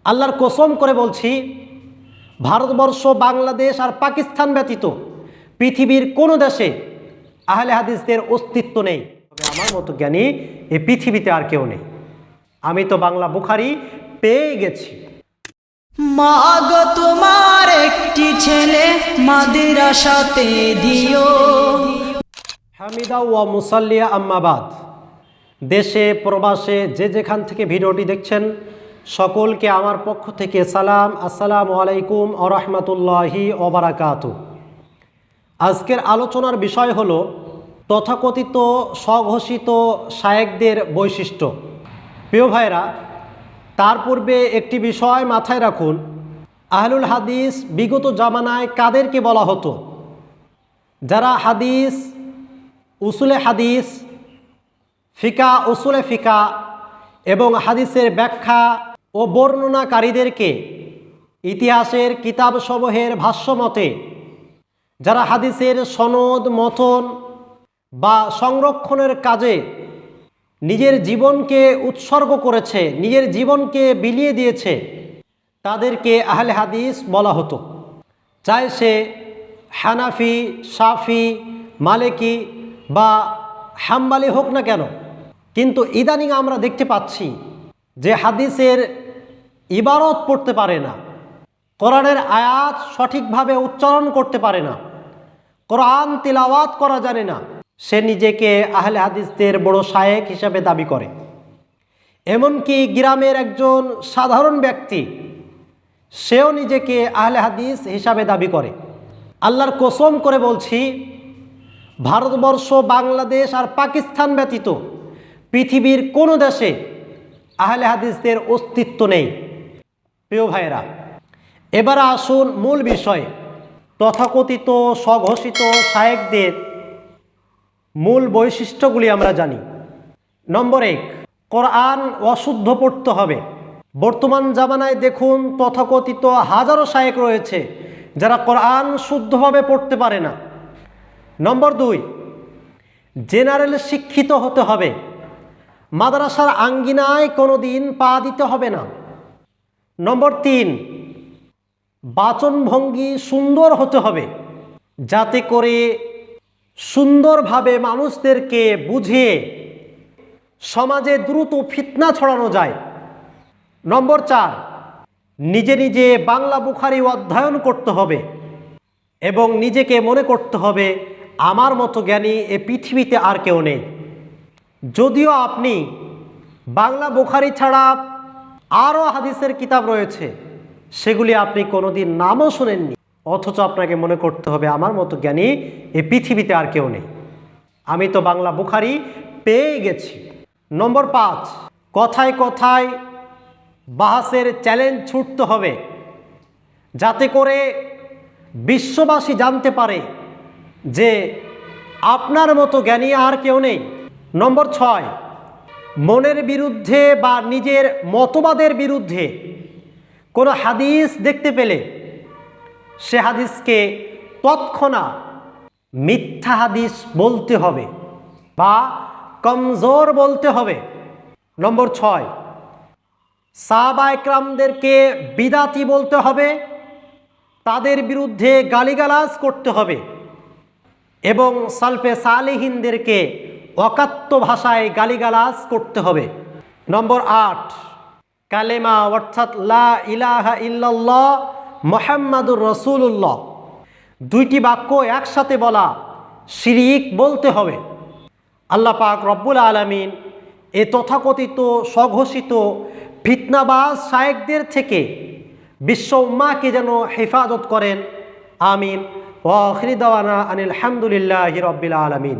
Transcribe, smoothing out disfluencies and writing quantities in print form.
আল্লাহর কসম করে বলছি, ভারতবর্ষ, বাংলাদেশ আর পাকিস্তান ব্যতীত পৃথিবীর কোনো দেশে আহলে হাদিসদের অস্তিত্ব নেই। তবে আমার মতো জ্ঞানী এই পৃথিবীতে আর কেউ নেই। আমি তো বাংলা বুখারি পেয়ে গেছি। মা গো তোমার একটি ছেলে মাদ্রাসাতে দিও। হামিদা ওয়া মুসাল্লিয়া আম্মাবাদ। দেশে প্রবাসে যে যেখান থেকে ভিডিওটি দেখছেন সকলকে আমার পক্ষ থেকে সালাম, আসসালামু আলাইকুম ওয়া রাহমাতুল্লাহি ওয়া বারাকাতুহু। আজকের আলোচনার বিষয় হলো তথাকথিত স্বঘোষিত শায়েখদের বৈশিষ্ট্য। প্রিয় ভাইরা, তার পূর্বে একটি বিষয় মাথায় রাখুন, আহলুল হাদিস বিগত জামানায় কাদেরকে বলা হতো? যারা হাদিস, উসুলে হাদিস, ফিকা, উসুলে ফিকা এবং হাদিসের ব্যাখ্যা ও বর্ণনাকারীদেরকে ইতিহাসের কিতাবসমূহের ভাষ্যমতে যারা হাদিসের সনদ, মতন বা সংরক্ষণের কাজে নিজের জীবনকে উৎসর্গ করেছে, নিজের জীবনকে বিলিয়ে দিয়েছে, তাদেরকে আহলে হাদিস বলা হতো। চাই সে হানাফি, শাফি, মালিকি বা হাম্বালি হোক না কেন। কিন্তু ইদানিং আমরা দেখতে পাচ্ছি যে হাদিসের ইবারত পড়তে পারে না, কোরআনের আয়াত সঠিকভাবে উচ্চারণ করতে পারে না, কোরআন তিলাওয়াত করা জানে না, সে নিজেকে আহলে হাদিসদের বড় শায়েখ হিসাবে দাবি করে। এমনকি গ্রামের একজন সাধারণ ব্যক্তি, সেও নিজেকে আহলে হাদিস হিসাবে দাবি করে। আল্লাহর কসম করে বলছি, ভারতবর্ষ, বাংলাদেশ আর পাকিস্তান ব্যতীত পৃথিবীর কোনো দেশে আহলে হাদিসদের অস্তিত্ব নেই। প্রিয় ভাইয়েরা, এবার আসুন মূল বিষয়ে। তথাকথিত স্বঘোষিত শায়েখদের মূল বৈশিষ্ট্যগুলি আমরা জানি। নম্বর 1, কোরআন অশুদ্ধ পড়তে হবে। বর্তমান জামানায় দেখুন তথাকথিত হাজারো শায়েখ রয়েছে যারা কোরআন শুদ্ধভাবে পড়তে পারে না। নম্বর 2, জেনারেল শিক্ষিত হতে হবে। মাদ্রাসার আঙ্গিনায় কোনো দিন পা দিতে হবে না। নম্বর 3, বাচনভঙ্গি সুন্দর হতে হবে, যাতে করে সুন্দরভাবে মানুষদেরকে বুঝিয়ে সমাজে দ্রুত ফিতনা ছড়ানো যায়। নম্বর 4, নিজে নিজে বাংলা বুখারি অধ্যয়ন করতে হবে এবং নিজেকে মনে করতে হবে আমার মতো জ্ঞানী এ পৃথিবীতে আর কেউ নেই। যদিও আপনি বাংলা বুখারি ছাড়া আরও হাদিসের কিতাব রয়েছে, সেগুলি আপনি কোনোদিন নামও শোনেননি, অথচ আপনাকে মনে করতে হবে আমার মতো জ্ঞানী এ পৃথিবীতে আর কেউ নেই। আমি তো বাংলা বুখারি পেয়ে গেছি। নম্বর 5, কথায় কথায় বাহাসের চ্যালেঞ্জ ছুটতে হবে, যাতে করে বিশ্ববাসী জানতে পারে যে আপনার মতো জ্ঞানী আর কেউ নেই। নম্বর 6, মনের বিরুদ্ধে বা নিজের মতবাদের বিরুদ্ধে কোনো হাদিস দেখতে পেলে সে হাদিসকে তৎক্ষণাৎ মিথ্যা হাদিস বলতে হবে বা কমজোর বলতে হবে। নম্বর 6, সাহাবা একরামদেরকে বিদাতি বলতে হবে, তাদের বিরুদ্ধে গালিগালাজ করতে হবে এবং সালফে সালেহিনদেরকে অকাত্য ভাষায় গালিগালাজ করতে হবে। নম্বর 8, কালেমা অর্থাৎ লা ইলাহা ইল্লাল্লাহ মুহাম্মাদুর রাসূলুল্লাহ, দুইটি বাক্য একসাথে বলা শিরিক বলতে হবে। আল্লাহ পাক রব্বুল আলামিন এ তথাকথিত স্বঘোষিত ফিতনাবাজ শায়েখদের থেকে বিশ্ব উম্মাহকে যেন হেফাজত করেন। আমিন। ওয়া আখিরু দাওয়ানা আনিল হামদুলিল্লাহি রাব্বিল আলামিন।